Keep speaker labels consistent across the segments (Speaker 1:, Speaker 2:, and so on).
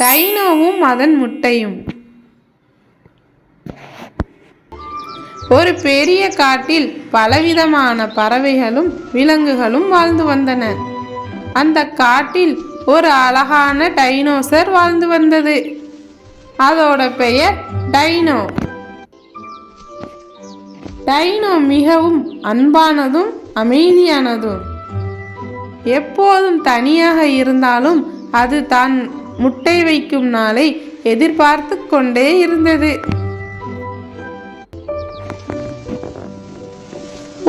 Speaker 1: டைனோவும் அதன் முட்டையும். ஒரு பெரிய காட்டில் பலவிதமான பறவைகளும் விலங்குகளும் வாழ்ந்து வந்தன. அந்த காட்டில் ஒரு அழகான டைனோசர் வாழ்ந்து வந்தது. அதோட பெயர் டைனோ. டைனோ மிகவும் அன்பானதும் அமைதியானதும். எப்போதும் தனியாக இருந்தாலும் அது தான் முட்டை வைக்கும் நாளை எதிர்பார்த்து கொண்டே இருந்தது.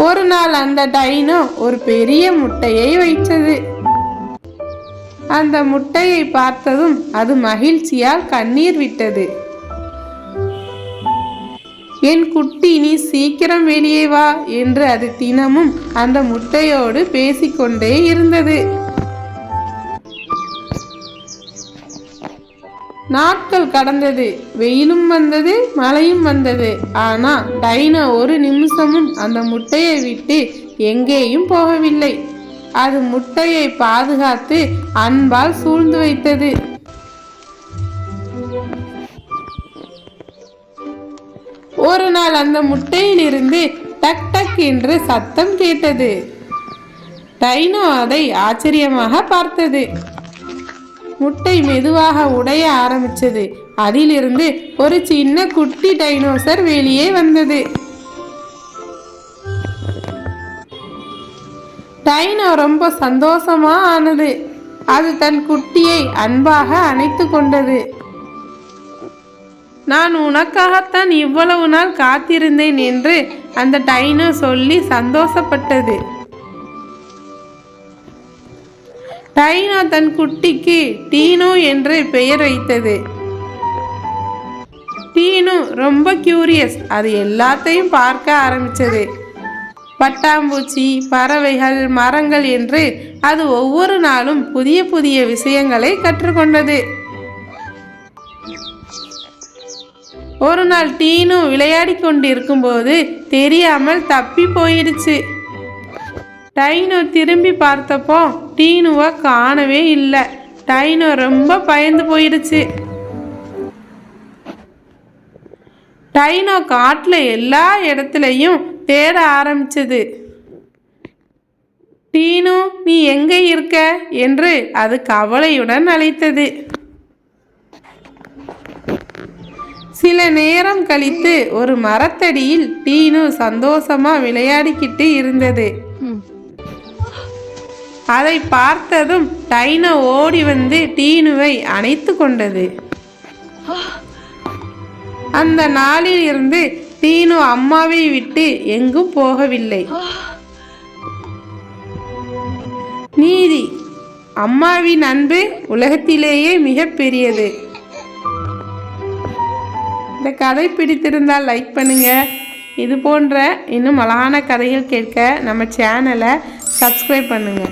Speaker 1: ஒரு நாள் அந்த டைனோ ஒரு பெரிய முட்டையை வைத்தது. அந்த முட்டையை பார்த்ததும் அது மகிழ்ச்சியால் கண்ணீர் விட்டது. என் குட்டி, நீ சீக்கிரம் வெளியே வா என்று அது தினமும் அந்த முட்டையோடு பேசிக்கொண்டே இருந்தது. நாட்கள் கடந்தது. வெயிலும் வந்தது, மழையும் வந்தது. ஆனா டைனோ ஒரு நிமிஷமும் அந்த முட்டையை விட்டு எங்கேயும் போகவில்லை. அது முட்டையை பாதுகாத்து அன்பால் சூழ்ந்து வைத்தது. ஒரு நாள் அந்த முட்டையிலிருந்து டக் டக் என்று சத்தம் கேட்டது. டைனோ அதை ஆச்சரியமாக பார்த்தது. முட்டை மெதுவாக உடைய ஆரம்பிச்சது. அதிலிருந்து ஒரு சின்ன குட்டி டைனோசர் வெளியே வந்தது. டைனோ ரொம்ப சந்தோஷமா ஆனது. அது தன் குட்டியை அன்பாக அணைத்து கொண்டது. நான் உனக்காகத்தான் இவ்வளவு நாள் காத்திருந்தேன் என்று அந்த டைனோ சொல்லி சந்தோஷப்பட்டது. டைனோ தன் குட்டிக்கு டீனோ என்று பெயர் வைத்தது. டீனோ ரொம்ப கியூரியஸ். அது எல்லாத்தையும் பார்க்க ஆரம்பிச்சது. பட்டாம்பூச்சி, பறவைகள், மரங்கள் என்று அது ஒவ்வொரு நாளும் புதிய புதிய விஷயங்களை கற்றுக்கொண்டது. ஒரு நாள் டீனோ விளையாடி கொண்டிருக்கும் போது தெரியாமல் தப்பி போயிடுச்சு. டைனோ திரும்பி பார்த்தப்போ டீனுவை காணவே இல்லை. டைனோ ரொம்ப பயந்து போயிடுச்சு. டைனோ காட்டில் எல்லா இடத்துலையும் தேட ஆரம்பிச்சது. டீனு, நீ எங்கே இருக்க என்று அது கவலையுடன் அழைத்தது. சில நேரம் கழித்து ஒரு மரத்தடியில் டீனு சந்தோஷமா விளையாடிக்கிட்டு இருந்தது. அதை பார்த்ததும் டைனோ ஓடி வந்து டீனுவை அணைத்து கொண்டது. அந்த நாளில் இருந்து டீனு அம்மாவை விட்டு எங்கும் போகவில்லை. நீதி, அம்மாவின் அன்பு உலகத்திலேயே மிக பெரியது. இந்த கதை பிடித்திருந்தால் லைக் பண்ணுங்க. இது போன்ற இன்னும் அழகான கதைகள் கேட்க நம்ம சேனலை சப்ஸ்கிரைப் பண்ணுங்க.